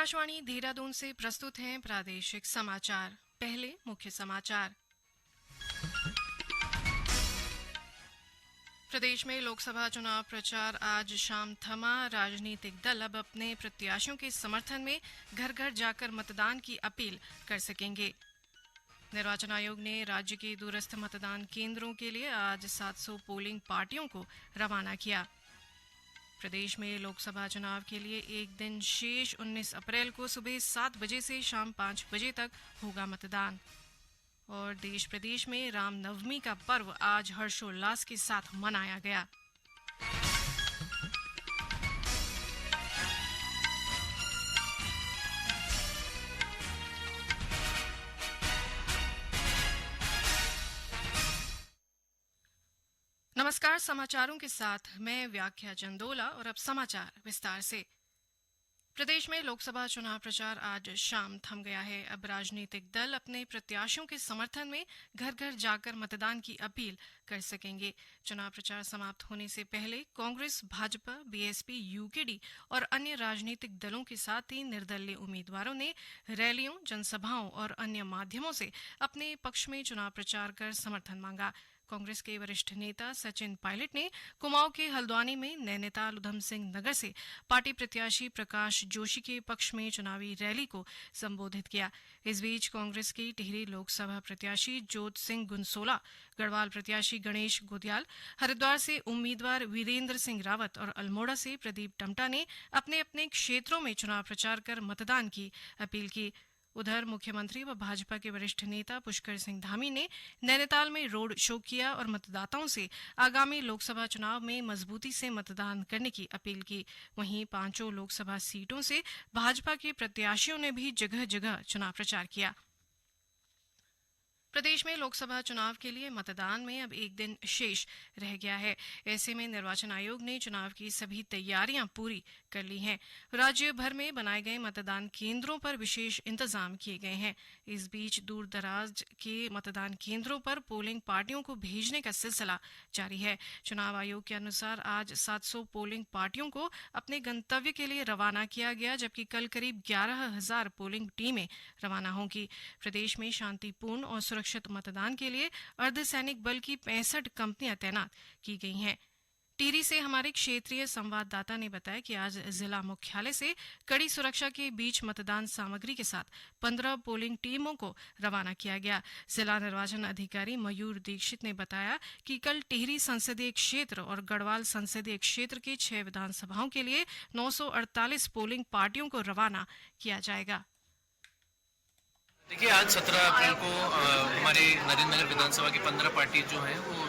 आकाशवाणी देहरादून से प्रस्तुत हैं प्रादेशिक समाचार। पहले मुख्य समाचार। प्रदेश में लोकसभा चुनाव प्रचार आज शाम थमा। राजनीतिक दल अब अपने प्रत्याशियों के समर्थन में घर घर जाकर मतदान की अपील कर सकेंगे। निर्वाचन आयोग ने राज्य के दूरस्थ मतदान केंद्रों के लिए आज 700 पोलिंग पार्टियों को रवाना किया। प्रदेश में लोकसभा चुनाव के लिए एक दिन शेष 19 अप्रैल को सुबह 7 बजे से शाम 5 बजे तक होगा मतदान। और देश प्रदेश में रामनवमी का पर्व आज हर्षोल्लास के साथ मनाया गया। नमस्कार, समाचारों के साथ मैं व्याख्या चंदोला और अब समाचार विस्तार से। प्रदेश में लोकसभा चुनाव प्रचार आज शाम थम गया है। अब राजनीतिक दल अपने प्रत्याशियों के समर्थन में घर घर जाकर मतदान की अपील कर सकेंगे। चुनाव प्रचार समाप्त होने से पहले कांग्रेस, भाजपा, बीएसपी, यूकेडी और अन्य राजनीतिक दलों के साथ ही निर्दलीय उम्मीदवारों ने रैलियों, जनसभाओं और अन्य माध्यमों से अपने पक्ष में चुनाव प्रचार कर समर्थन मांगा। कांग्रेस के वरिष्ठ नेता सचिन पायलट ने कुमाऊं के हल्द्वानी में, नैनीताल उधम सिंह नगर से पार्टी प्रत्याशी प्रकाश जोशी के पक्ष में चुनावी रैली को संबोधित किया। इस बीच कांग्रेस की टिहरी लोकसभा प्रत्याशी जोत सिंह गुनसोला, गढ़वाल प्रत्याशी गणेश गोदियाल, हरिद्वार से उम्मीदवार वीरेंद्र सिंह रावत और अल्मोड़ा से प्रदीप टम्टा ने अपने अपने क्षेत्रों में चुनाव प्रचार कर मतदान की अपील की। उधर मुख्यमंत्री व भाजपा के वरिष्ठ नेता पुष्कर सिंह धामी ने नैनीताल में रोड शो किया और मतदाताओं से आगामी लोकसभा चुनाव में मजबूती से मतदान करने की अपील की। वहीं 5 लोकसभा सीटों से भाजपा के प्रत्याशियों ने भी जगह जगह चुनाव प्रचार किया। प्रदेश में लोकसभा चुनाव के लिए मतदान में अब एक दिन शेष रह गया है। ऐसे में निर्वाचन आयोग ने चुनाव की सभी तैयारियां पूरी कर ली हैं। राज्य भर में बनाए गए मतदान केंद्रों पर विशेष इंतजाम किए गए हैं। इस बीच दूर दराज के मतदान केंद्रों पर पोलिंग पार्टियों को भेजने का सिलसिला जारी है। चुनाव आयोग के अनुसार आज 700 पोलिंग पार्टियों को अपने गंतव्य के लिए रवाना किया गया, जबकि कल करीब 11,000 पोलिंग टीमें रवाना होंगी। प्रदेश में शांतिपूर्ण और सुरक्षित मतदान के लिए अर्धसैनिक बल की 65 कंपनियां तैनात की गई हैं। टिहरी से हमारे क्षेत्रीय संवाददाता ने बताया कि आज जिला मुख्यालय से कड़ी सुरक्षा के बीच मतदान सामग्री के साथ 15 पोलिंग टीमों को रवाना किया गया। जिला निर्वाचन अधिकारी मयूर दीक्षित ने बताया कि कल टिहरी संसदीय क्षेत्र और गढ़वाल संसदीय क्षेत्र के 6 विधानसभाओं के लिए 948 पोलिंग पार्टियों को रवाना किया जाएगा। देखिए, आज 17 अप्रैल को हमारे नरेंद्र नगर विधानसभा की 15 पार्टी जो हैं वो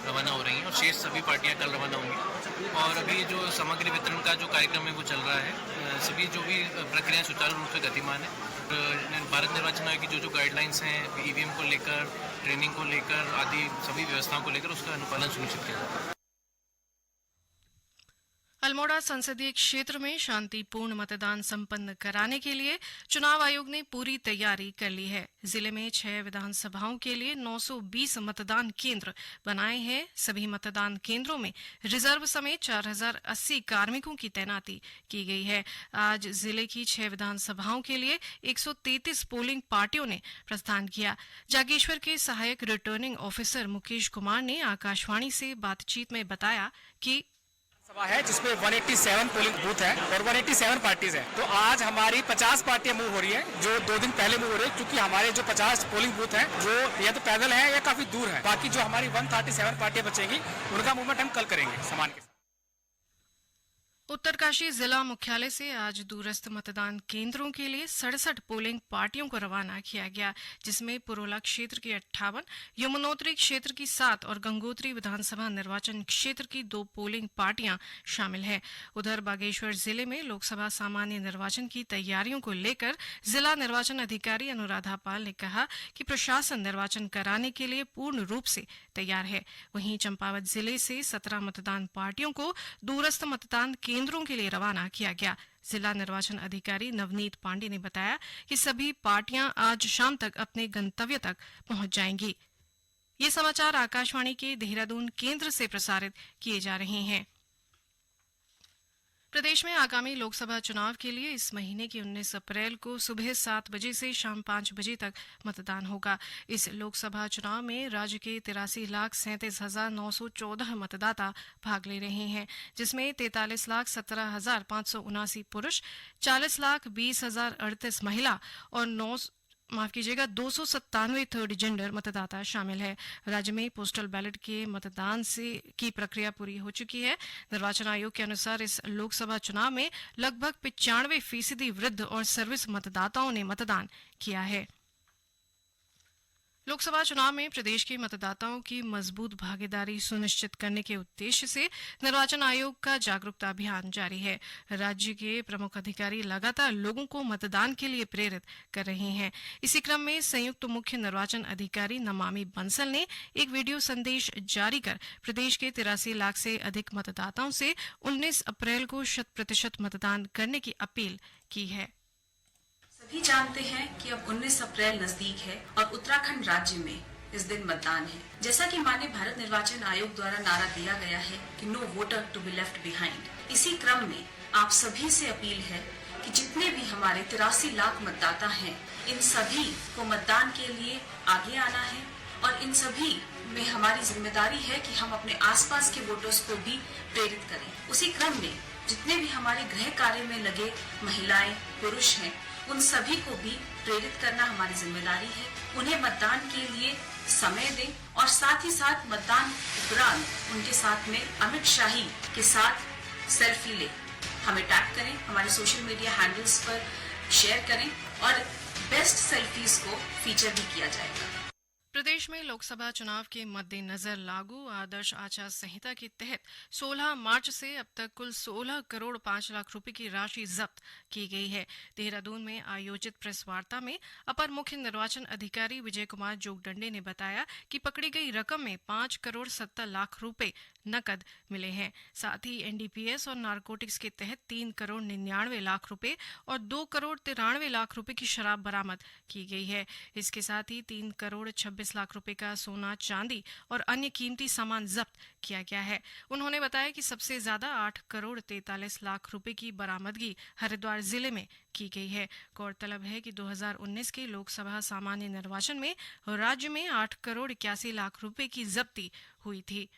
रवाना हो रही हैं और शेष सभी पार्टियां कल रवाना होंगी। और अभी जो सामग्री वितरण का जो कार्यक्रम है वो चल रहा है। सभी जो भी प्रक्रिया सुचारू रूप से गतिमान है। भारत निर्वाचन आयोग की जो गाइडलाइंस हैं ईवीएम को लेकर, ट्रेनिंग को लेकर आदि सभी व्यवस्थाओं को लेकर उसका अनुपालन सुनिश्चित किया जाए। अल्मोड़ा संसदीय क्षेत्र में शांतिपूर्ण मतदान संपन्न कराने के लिए चुनाव आयोग ने पूरी तैयारी कर ली है। जिले में 6 विधानसभाओं के लिए 920 मतदान केंद्र बनाए हैं। सभी मतदान केंद्रों में रिजर्व समेत 4080 कार्मिकों की तैनाती की गई है। आज जिले की 6 विधानसभाओं के लिए 133 पोलिंग पार्टियों ने प्रस्थान किया। जागेश्वर के सहायक रिटर्निंग ऑफिसर मुकेश कुमार ने आकाशवाणी से बातचीत में बताया कि सभा है जिसमें 187 पोलिंग बूथ है और 187 पार्टीज है। तो आज हमारी 50 पार्टियां मूव हो रही है, जो 2 दिन पहले मूव हो रही है, क्योंकि हमारे जो 50 पोलिंग बूथ है वो या तो पैदल है या काफी दूर है। बाकी जो हमारी 137 पार्टियां बचेंगी उनका मूवमेंट हम कल करेंगे सामान के साथ। उत्तरकाशी जिला मुख्यालय से आज दूरस्थ मतदान केंद्रों के लिए 67 पोलिंग पार्टियों को रवाना किया गया, जिसमें पुरोला क्षेत्र की 58, यमुनोत्री क्षेत्र की 7 और गंगोत्री विधानसभा निर्वाचन क्षेत्र की 2 पोलिंग पार्टियां शामिल हैं। उधर बागेश्वर जिले में लोकसभा सामान्य निर्वाचन की तैयारियों को लेकर जिला निर्वाचन अधिकारी अनुराधा पाल ने कहा कि प्रशासन निर्वाचन कराने के लिए पूर्ण रूप से तैयार है। वहीं चंपावत जिले से 17 मतदान पार्टियों को दूरस्थ मतदान केंद्रों के लिए रवाना किया गया। जिला निर्वाचन अधिकारी नवनीत पांडे ने बताया कि सभी पार्टियां आज शाम तक अपने गंतव्य तक पहुंच जाएंगी। ये समाचार आकाशवाणी के देहरादून केंद्र से प्रसारित किए जा रहे हैं। प्रदेश में आगामी लोकसभा चुनाव के लिए इस महीने की 19 अप्रैल को सुबह 7 बजे से शाम 5 बजे तक मतदान होगा। इस लोकसभा चुनाव में राज्य के 83,37,914 मतदाता भाग ले रहे हैं, जिसमें 43,17,579 पुरुष, 40,20,038 महिला और 297 थर्ड जेंडर मतदाता शामिल है। राज्य में पोस्टल बैलेट के मतदान की प्रक्रिया पूरी हो चुकी है। निर्वाचन आयोग के अनुसार इस लोकसभा चुनाव में लगभग 95% वृद्ध और सर्विस मतदाताओं ने मतदान किया है। लोकसभा चुनाव में प्रदेश के मतदाताओं की मजबूत भागीदारी सुनिश्चित करने के उद्देश्य से निर्वाचन आयोग का जागरूकता अभियान जारी है। राज्य के प्रमुख अधिकारी लगातार लोगों को मतदान के लिए प्रेरित कर रहे हैं। इसी क्रम में संयुक्त मुख्य निर्वाचन अधिकारी नमामि बंसल ने एक वीडियो संदेश जारी कर प्रदेश के 83 लाख से अधिक मतदाताओं से 19 अप्रैल को 100% मतदान करने की अपील की है। सभी जानते हैं कि अब 19 अप्रैल नजदीक है और उत्तराखंड राज्य में इस दिन मतदान है। जैसा कि माननीय भारत निर्वाचन आयोग द्वारा नारा दिया गया है कि no voter to be left behind, इसी क्रम में आप सभी से अपील है कि जितने भी हमारे 83 लाख मतदाता हैं, इन सभी को मतदान के लिए आगे आना है और इन सभी में हमारी जिम्मेदारी है कि हम अपने आसपास के वोटर्स को भी प्रेरित करें। उसी क्रम में जितने भी हमारे गृह कार्य में लगे महिलाएं, पुरुष हैं, उन सभी को भी प्रेरित करना हमारी जिम्मेदारी है। उन्हें मतदान के लिए समय दें और साथ ही साथ मतदान उपरांत उनके साथ में अमित शाही के साथ सेल्फी लें। हमें टैग करें, हमारे सोशल मीडिया हैंडल्स पर शेयर करें और बेस्ट सेल्फीज को फीचर भी किया जाएगा। प्रदेश में लोकसभा चुनाव के मद्देनजर लागू आदर्श आचार संहिता के तहत 16 मार्च से अब तक कुल 16 करोड़ 5 लाख रुपए की राशि जब्त की गई है। देहरादून में आयोजित प्रेस वार्ता में अपर मुख्य निर्वाचन अधिकारी विजय कुमार जोगदंडे ने बताया कि पकड़ी गई रकम में 5 करोड़ 70 लाख रुपए नकद मिले हैं। साथ ही एनडीपीएस और नारकोटिक्स के तहत 3 करोड़ 99 लाख रुपए और 2 करोड़ 93 लाख रुपए की शराब बरामद की गई है। इसके साथ ही 3 करोड़ 26 लाख रुपए का सोना, चांदी और अन्य कीमती सामान जब्त किया गया है। उन्होंने बताया कि सबसे ज्यादा 8 करोड़ 43 लाख रुपए की बरामदगी हरिद्वार जिले में की गई है। गौरतलब है कि 2019 के लोकसभा सामान्य निर्वाचन में राज्य में 8 करोड़ 81 लाख रुपए की जब्ती हुई थी।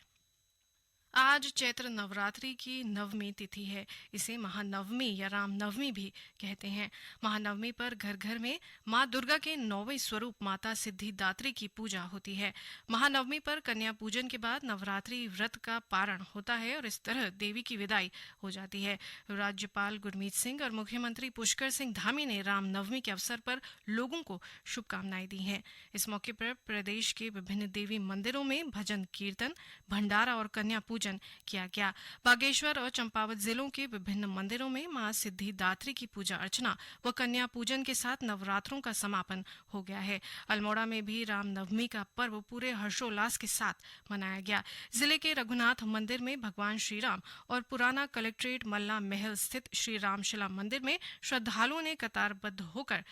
आज चैत्र नवरात्रि की नवमी तिथि है। इसे महानवमी या रामनवमी भी कहते हैं। महानवमी पर घर घर में मां दुर्गा के 9वें स्वरूप माता सिद्धिदात्री की पूजा होती है। महानवमी पर कन्या पूजन के बाद नवरात्रि व्रत का पारण होता है और इस तरह देवी की विदाई हो जाती है। राज्यपाल गुरमीत सिंह और मुख्यमंत्री पुष्कर सिंह धामी ने रामनवमी के अवसर पर लोगों को शुभकामनाएं दी हैं। इस मौके पर प्रदेश के विभिन्न देवी मंदिरों में भजन कीर्तन, भंडारा और कन्या पूजन किया गया। बागेश्वर और चंपावत जिलों के विभिन्न मंदिरों में मां सिद्धिदात्री की पूजा अर्चना व कन्या पूजन के साथ नवरात्रों का समापन हो गया है। अल्मोड़ा में भी रामनवमी का पर्व पूरे हर्षोल्लास के साथ मनाया गया। जिले के रघुनाथ मंदिर में भगवान श्री राम और पुराना कलेक्ट्रेट मल्ला महल स्थित श्री रामशिला मंदिर में श्रद्धालुओं ने कतारबद्ध होकर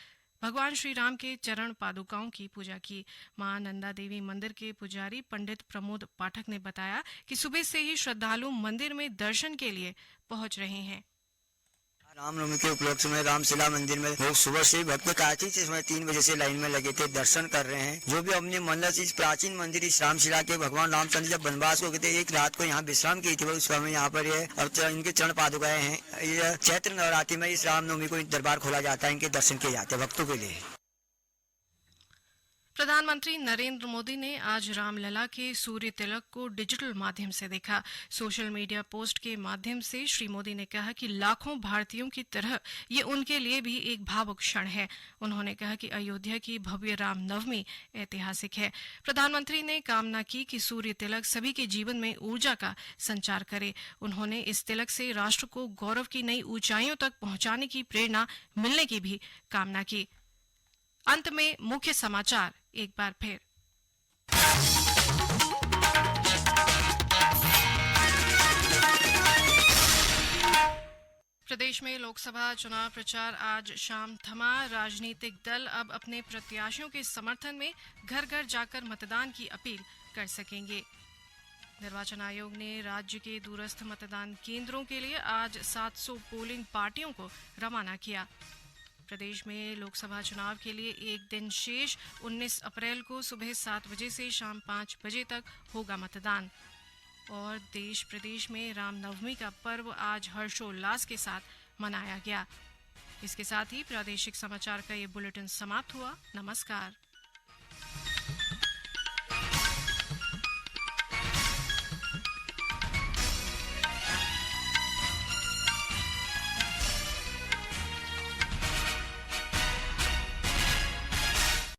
भगवान श्री राम के चरण पादुकाओं की पूजा की। मां नंदा देवी मंदिर के पुजारी पंडित प्रमोद पाठक ने बताया कि सुबह से ही श्रद्धालु मंदिर में दर्शन के लिए पहुंच रहे हैं। रामनवमी के उपलक्ष्य में रामशिला मंदिर में लोग सुबह से भक्त कार्तिक से 3 बजे से लाइन में लगे थे, दर्शन कर रहे हैं। जो भी अपने मनस इस प्राचीन मंदिर इस रामशिला के भगवान रामचंद्र जब वनवास को गए थे, एक रात को यहाँ विश्राम की थी, वो उस समय यहाँ पर ये और इनके चरण पादुकाएं हैं। ये चैत्र नवरात्रि में इस रामनवमी को दरबार खोला जाता है, इनके दर्शन किए जाते हैं भक्तों के लिए। प्रधानमंत्री नरेंद्र मोदी ने आज रामलला के सूर्य तिलक को डिजिटल माध्यम से देखा। सोशल मीडिया पोस्ट के माध्यम से श्री मोदी ने कहा कि लाखों भारतीयों की तरह ये उनके लिए भी एक भावुक क्षण है। उन्होंने कहा कि अयोध्या की भव्य रामनवमी ऐतिहासिक है। प्रधानमंत्री ने कामना की कि सूर्य तिलक सभी के जीवन में ऊर्जा का संचार करे। उन्होंने इस तिलक से राष्ट्र को गौरव की नई ऊंचाइयों तक पहुंचाने की प्रेरणा मिलने की भी कामना की। अंत में मुख्य समाचार एक बार फिर। प्रदेश में लोकसभा चुनाव प्रचार आज शाम थमा। राजनीतिक दल अब अपने प्रत्याशियों के समर्थन में घर घर जाकर मतदान की अपील कर सकेंगे। निर्वाचन आयोग ने राज्य के दूरस्थ मतदान केंद्रों के लिए आज 700 पोलिंग पार्टियों को रवाना किया। प्रदेश में लोकसभा चुनाव के लिए एक दिन शेष 19 अप्रैल को सुबह 7 बजे से शाम 5 बजे तक होगा मतदान। और देश प्रदेश में रामनवमी का पर्व आज हर्षोल्लास के साथ मनाया गया। इसके साथ ही प्रादेशिक समाचार का ये बुलेटिन समाप्त हुआ। नमस्कार।